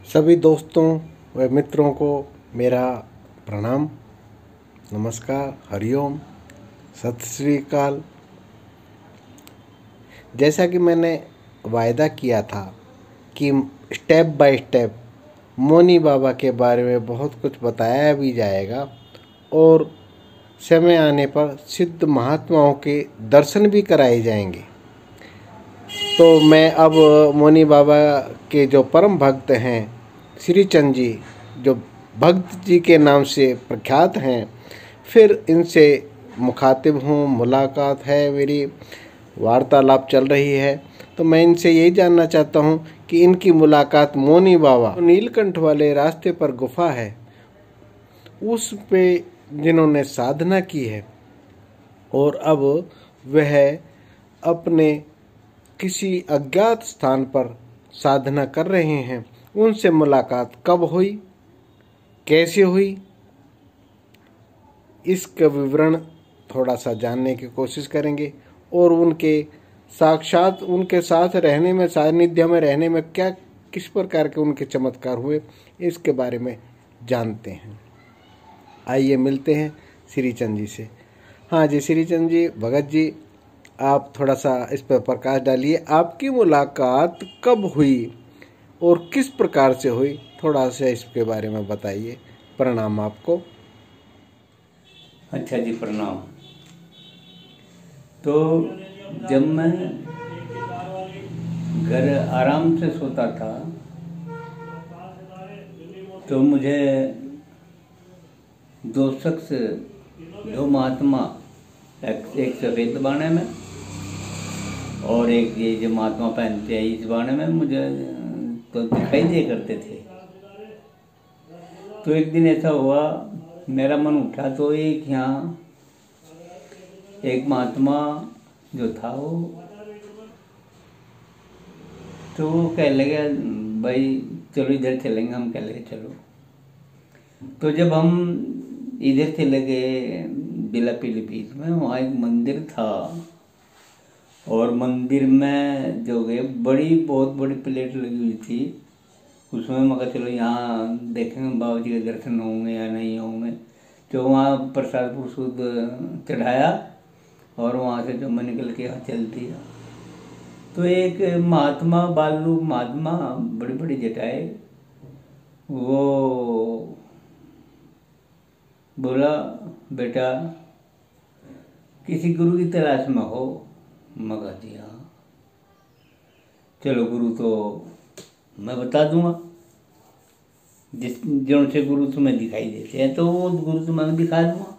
सभी दोस्तों व मित्रों को मेरा प्रणाम, नमस्कार, हरिओम, सत श्री अकाल। जैसा कि मैंने वायदा किया था कि step by step Mauni Baba के बारे में बहुत कुछ बताया भी जाएगा और समय आने पर सिद्ध महात्माओं के दर्शन भी कराए जाएंगे। तो मैं अब मौनी बाबा के जो परम भक्त हैं श्री चंद जी, जो भक्त जी के नाम से प्रख्यात हैं, फिर इनसे मुखातिब हूँ, मुलाकात है, मेरी वार्तालाप चल रही है। तो मैं इनसे यही जानना चाहता हूँ कि इनकी मुलाकात मौनी बाबा नीलकंठ वाले रास्ते पर गुफा है उस पे जिन्होंने साधना की है और अब वह अपने किसी अज्ञात स्थान पर साधना कर रहे हैं, उनसे मुलाकात कब हुई, कैसे हुई, इसका विवरण थोड़ा सा जानने की कोशिश करेंगे और उनके साक्षात उनके साथ रहने में, सानिध्य में रहने में क्या किस प्रकार के उनके चमत्कार हुए, इसके बारे में जानते हैं। आइए मिलते हैं श्री चंद जी से। हाँ जी, श्री चंद जी, भगत जी, आप थोड़ा सा इस पर प्रकाश डालिए। आपकी मुलाकात कब हुई और किस प्रकार से हुई, थोड़ा सा इसके बारे में बताइए। प्रणाम आपको। अच्छा जी, प्रणाम। तो जब मैं घर आराम से सोता था तो मुझे दो शख्स, दो महात्मा, एक सफ़ेद बाने में और एक ये जो महात्मा पहनते हैं इस बाने में, मुझे तो दिखाई दे करते थे। तो एक दिन ऐसा हुआ, मेरा मन उठा तो एक यहाँ एक महात्मा जो था वो कह लगे, भाई चलो इधर चलेंगे। हम कह लगे चलो। तो जब हम इधर चले गए बिला पीलीभीत में, वहाँ एक मंदिर था और मंदिर में जो गए बहुत बड़ी प्लेट लगी हुई थी। उसमें मैं कहा चलो यहाँ देखेंगे बाबा जी के दर्शन होंगे या नहीं होंगे। तो वहाँ प्रसाद प्रसूद चढ़ाया और वहाँ से जो मैं निकल के यहाँ चल दिया। तो एक महात्मा, बालू महात्मा, बड़ी बड़ी जटाए, वो बोला, बेटा किसी गुरु की तलाश में हो? मैं कहा जी हाँ। चलो गुरु तो मैं बता दूंगा, जिस जो से गुरु तुम्हें दिखाई देते हैं तो वो गुरु तुम्हें दिखा दूंगा।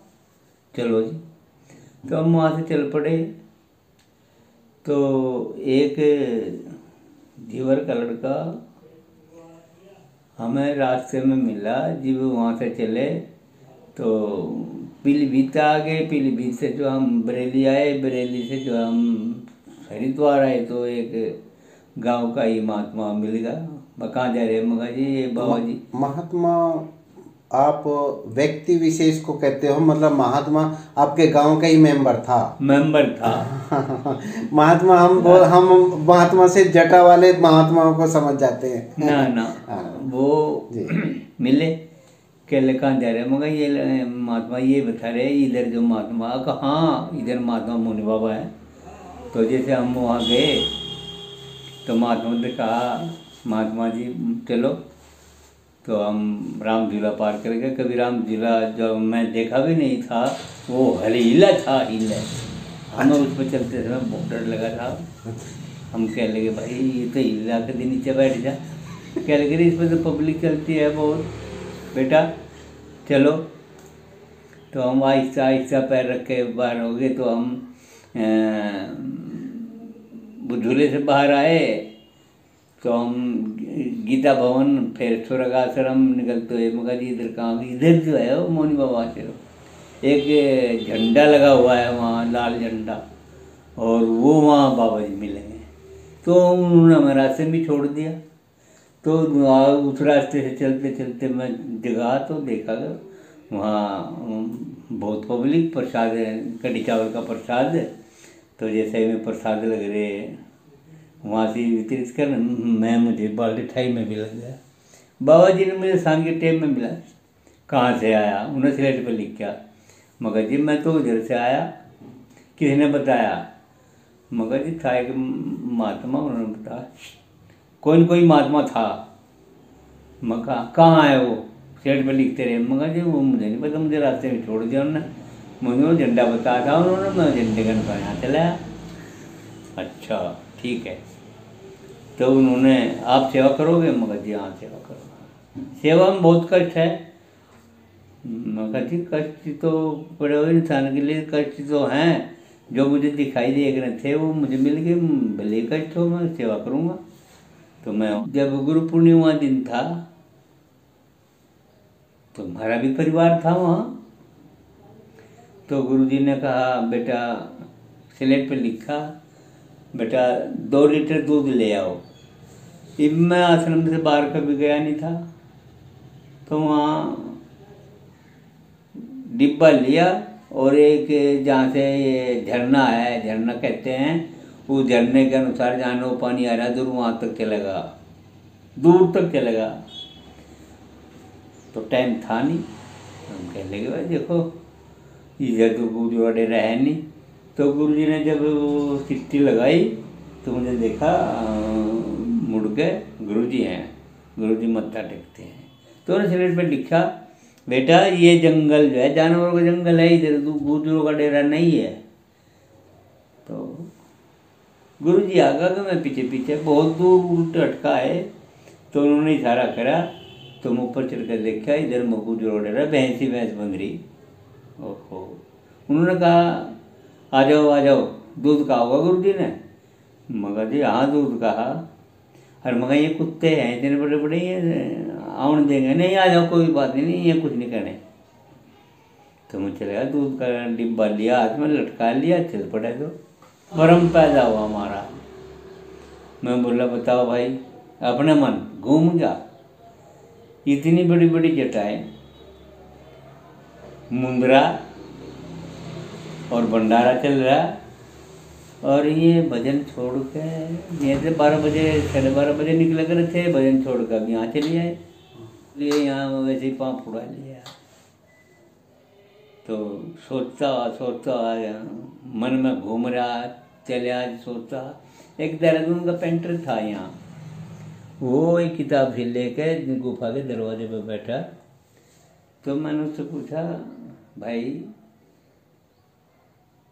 चलो जी। तो हम वहाँ से चल पड़े। तो एक जीवर का लड़का हमें रास्ते में मिला। जब वहाँ से चले तो पीलीभीत आ गए। पीलीभीत से जो हम बरेली आए, बरेली से जो हम हरिद्वार आए तो एक गांव का ही महात्मा मिल गया। मैं कहाँ जा रहे हैं? मगा जी ये बाबा जी। महात्मा आप व्यक्ति विशेष को कहते हो, मतलब महात्मा आपके गांव का ही मेंबर था? मेंबर था। महात्मा हम महात्मा से जटा वाले महात्माओं को समझ जाते हैं। ना वो मिले, कहले कहाँ जा रहे हैं? मगर ये महात्मा ये बता रहे इधर जो महात्मा, हाँ इधर महात्मा मौनी बाबा है। तो जैसे हम वहाँ गए तो महात्मा ने कहा, महात्मा जी चलो। तो हम राम झूला पार कर गए। कभी राम झूला जो मैं देखा भी नहीं था, वो हिला था, हिला। हमें उस पर चलते समय बहुत डर लगा था। हम कह लगे भाई ये तो हिला के नीचे बैठ जा। कह लगे इस पर तो पब्लिक चलती है बहुत, बेटा चलो। तो हम आहिस्ता आहिस्ता पैर रख के बाहर हो गए। तो हम झूले से बाहर आए तो हम गीता भवन, फिर स्वर्ग आश्रम निकलते हुए मगा जी इधर कहाँ? इधर जो है वो मौनी बाबा आश्रम। एक झंडा लगा हुआ है वहाँ, लाल झंडा, और वो वहाँ बाबा जी मिलेंगे। तो उन्होंने हमें रास्ते में छोड़ दिया। तो उस रास्ते से चलते चलते मैं जगह तो देखा वहाँ बहुत पब्लिक, प्रसाद कढ़ी चावल का प्रसाद। तो जैसे में प्रसाद लग रहे वहाँ से वितरित कर, मुझे बाल्टी ठाई में भी लग गया। बाबा जी ने मुझे शाम के टाइम में मिला, कहाँ से आया, उन्होंने स्लेट पर लिख किया। मगर जी मैं तो उधर से आया, किसने बताया? मगर जी था एक महात्मा, उन्होंने बताया कोई न कोई महात्मा था। मैं कहाँ है वो? स्लेट पर लिखते रहे। मगर जी वो मुझे नहीं पता, मुझे रास्ते में छोड़ दिया उन्होंने, मुझे वो झंडा बताया था उन्होंने, मैं झंडे का अनुसार यहाँ चला आया। अच्छा ठीक है, तो उन्होंने आप सेवा करोगे? मगर जी हाँ सेवा करो। सेवा में बहुत कष्ट है। मगर जी कष्ट तो पड़े हुए इंसान के लिए कष्ट तो हैं, जो मुझे दिखाई दे रहे थे वो मुझे मिल गए, भले कष्ट हो मैं सेवा करूँगा। तो मैं जब गुरु पूर्णिमा दिन था तो हमारा भी परिवार था वहाँ। तो गुरुजी ने कहा बेटा, स्लेट पे लिखा बेटा 2 लीटर दूध ले आओ। अब मैं आश्रम से बाहर कभी गया नहीं था, तो वहाँ डिब्बा लिया और एक जहाँ से ये झरना है, झरना कहते हैं, उस झरने के अनुसार जहाँ वो पानी आ रहा है दूर वहाँ तक चलेगा, दूर तक चलेगा। तो टाइम था नहीं, हम कह लगे भाई देखो इधर तो गुरु अड़े रहे नहीं। तो गुरु जी ने जब वो सिट्टी लगाई तो मुझे देखा, मुड़ के गुरु जी हैं, गुरु जी मत्था टेकते हैं। तो उन्होंने स्लेट पे लिखा बेटा ये जंगल जो है जानवरों का जंगल है, इधर गुरुओं का डेरा नहीं है। तो गुरु जी आगा कि मैं पीछे पीछे बहुत दूर उल्टा अटका है। तो उन्होंने इशारा करा, तो मैं ऊपर चढ़ कर देखा इधर मकू जो डेरा, भैंस ही भैंस बन रही। ओहो, उन्होंने कहा आ जाओ दूध कहा होगा गुरु जी ने। मगर जी हाँ दूध कहा। और मगर ये कुत्ते हैं इतने बड़े बड़े, ये आउन देंगे नहीं, आ जाओ कोई बात नहीं, ये कुछ नहीं करने। तो मैं चले गया, दूध का डिब्बा लिया हाथ में, लटका लिया, चल पड़े। तो भ्रम पैदा हुआ हमारा। मैं बोला बताओ भाई, अपने मन घूम गया, इतनी बड़ी बड़ी जटाएं, मुंदरा और भंडारा चल रहा, और ये भजन छोड़ के यहाँ से 12 बजे 12:30 बजे निकले कर थे, भजन छोड़ कर अब यहाँ चले आए, लिए यहाँ वैसे ही पाँव फुड़ा लिया। तो सोचता मन में घूम रहा, चले आज सोचता। एक देहरादून का पेंटर था यहाँ, वो एक किताब से लेके गुफा के दरवाजे पे बैठा। तो मैंने उससे पूछा भाई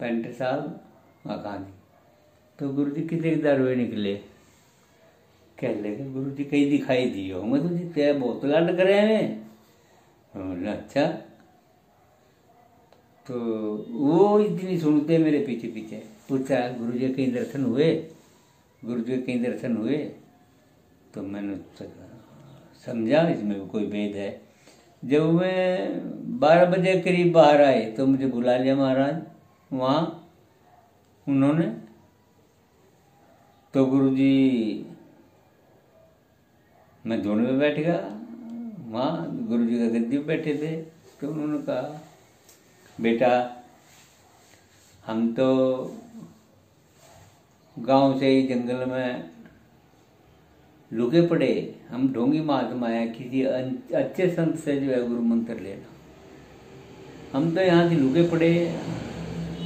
पेंटर साहब कहाँ थी? तो गुरु जी कितने दरवे निकले? कह लगे गुरु जी कहीं दिखाई दी हो, मैं तुझे क्या बहुत लाड करे हैं। अच्छा, तो वो इतनी सुनते मेरे पीछे पीछे। पूछा गुरु जी कहीं दर्शन हुए? गुरु जी कहीं दर्शन हुए? तो मैंने समझा इसमें भी कोई भेद है। जब मैं 12 बजे करीब बाहर आए तो मुझे बुला लिया महाराज वहाँ उन्होंने। तो गुरुजी मैं धोने में बैठ गया, वहाँ गुरुजी का गद्दी पे बैठे थे। तो उन्होंने कहा बेटा हम तो गांव से ही जंगल में लुके पड़े, हम ढोंगी महात्मा है, किसी अच्छे संत से जो है गुरु मंत्र लेना। हम तो यहाँ से लुके पड़े,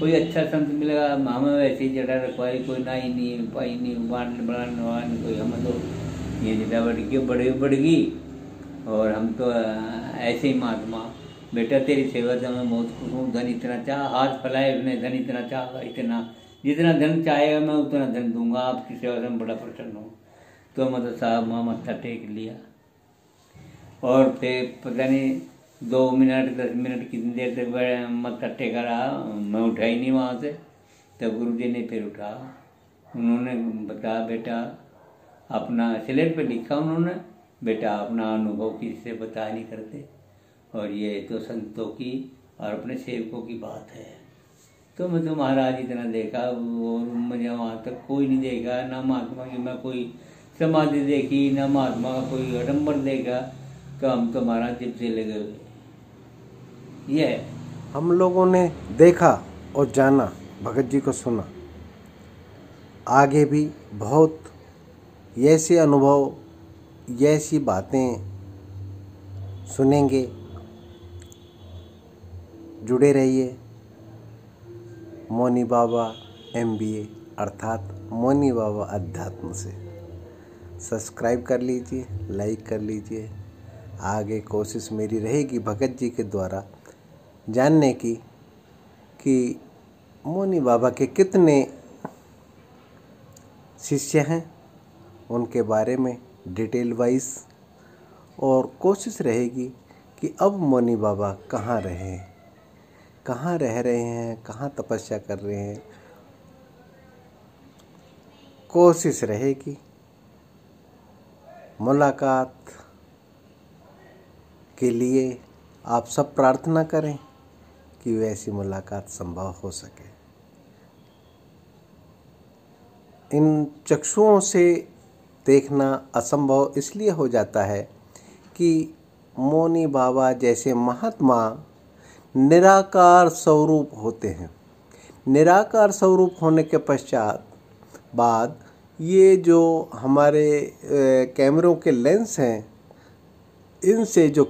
कोई अच्छा संत मिलेगा हमें वैसे ही जड़ा रखवाई, कोई ना ही नहीं पाई नहीं बढ़ाने कोई, हमें तो ये जटा बढ़गी और हम तो ऐसे ही महात्मा। बेटा तेरी सेवा से मैं बहुत खुश हूँ, धन इतना चाह, हाथ फैलाए उसने, धन इतना चाह, इतना जितना धन चाहेगा मैं उतना धन दूंगा, आपकी सेवा से मैं बड़ा प्रसन्न हूँ। तो मतलब साहब वहाँ मत्था टेक लिया और फिर पता नहीं 2 मिनट 10 मिनट कितनी देर तक मत्था टेका रहा, मैं उठा ही नहीं वहाँ से। तब गुरु जी ने फिर उठा, उन्होंने बताया बेटा अपना, स्लेट पे लिखा उन्होंने, बेटा अपना अनुभव किसी से बता नहीं करते, और ये तो संतों की और अपने सेवकों की बात है। तो मैं तो महाराज इतना देखा और मुझे वहाँ तक कोई नहीं देखा, ना महात्मा की मैं कोई समाधि देखी, ना महात्मा का कोई आडम्बर देखा। तो हम तो महाराज जब से लगे हुए ये है। हम लोगों ने देखा और जाना, भगत जी को सुना, आगे भी बहुत ऐसे अनुभव, ऐसी बातें सुनेंगे। जुड़े रहिए मौनी बाबा MBA अर्थात मौनी बाबा अध्यात्म से। सब्सक्राइब कर लीजिए, लाइक कर लीजिए। आगे कोशिश मेरी रहेगी भगत जी के द्वारा जानने की कि मौनी बाबा के कितने शिष्य हैं, उनके बारे में डिटेल वाइज, और कोशिश रहेगी कि अब मौनी बाबा कहाँ रहे हैं, कहाँ रह रहे हैं, कहाँ तपस्या कर रहे हैं। कोशिश रहेगी मुलाकात के लिए आप सब प्रार्थना करें कि वैसी मुलाकात संभव हो सके। इन चक्षुओं से देखना असंभव इसलिए हो जाता है कि मौनी बाबा जैसे महात्मा निराकार स्वरूप होते हैं। निराकार स्वरूप होने के पश्चात बाद ये जो हमारे कैमरों के लेंस हैं, इनसे जो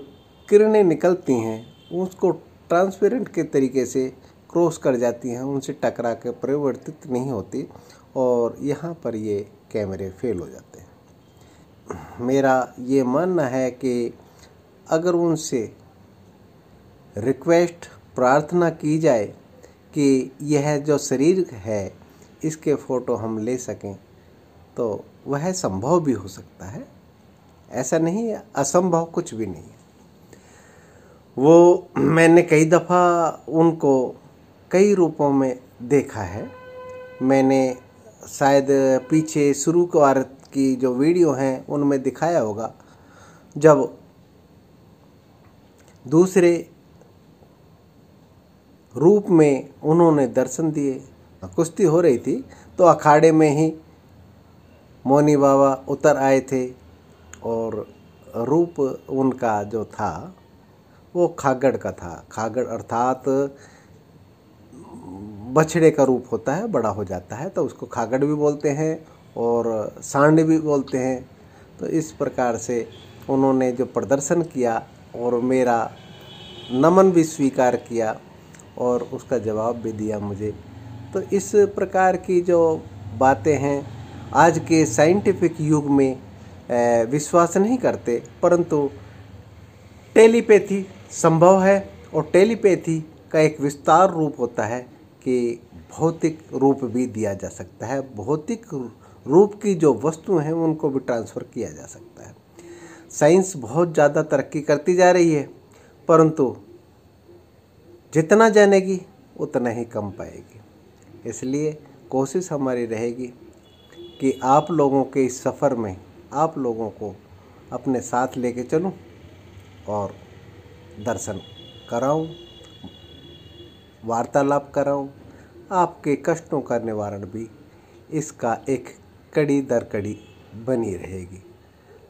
किरणें निकलती हैं उसको ट्रांसपेरेंट के तरीके से क्रॉस कर जाती हैं, उनसे टकरा के परिवर्तित नहीं होती और यहाँ पर ये कैमरे फेल हो जाते हैं। मेरा ये मानना है कि अगर उनसे रिक्वेस्ट प्रार्थना की जाए कि यह जो शरीर है इसके फ़ोटो हम ले सकें तो वह संभव भी हो सकता है। ऐसा नहीं है, असंभव कुछ भी नहीं है। वो मैंने कई दफ़ा उनको कई रूपों में देखा है। मैंने शायद पीछे शुरू की जो वीडियो हैं उनमें दिखाया होगा, जब दूसरे रूप में उन्होंने दर्शन दिए। कुश्ती हो रही थी तो अखाड़े में ही मौनी बाबा उतर आए थे और रूप उनका जो था वो खागड़ का था। खागड़ अर्थात बछड़े का रूप होता है, बड़ा हो जाता है तो उसको खागड़ भी बोलते हैं और सांड भी बोलते हैं। तो इस प्रकार से उन्होंने जो प्रदर्शन किया और मेरा नमन भी स्वीकार किया और उसका जवाब भी दिया मुझे। तो इस प्रकार की जो बातें हैं आज के साइंटिफिक युग में विश्वास नहीं करते, परंतु टेलीपैथी संभव है और टेलीपैथी का एक विस्तार रूप होता है कि भौतिक रूप भी दिया जा सकता है। भौतिक रूप की जो वस्तु हैं उनको भी ट्रांसफ़र किया जा सकता है। साइंस बहुत ज़्यादा तरक्की करती जा रही है, परंतु जितना जानेगी उतना ही कम पाएगी। इसलिए कोशिश हमारी रहेगी कि आप लोगों के इस सफ़र में आप लोगों को अपने साथ लेके चलूं और दर्शन कराऊं, वार्तालाप कराऊं। आपके कष्टों का निवारण भी इसका एक कड़ी दर कड़ी बनी रहेगी।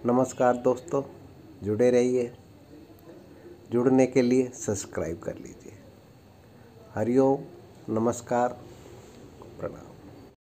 नमस्कार दोस्तों, जुड़े रहिए। जुड़ने के लिए सब्सक्राइब कर लीजिए। हरिओम, नमस्कार।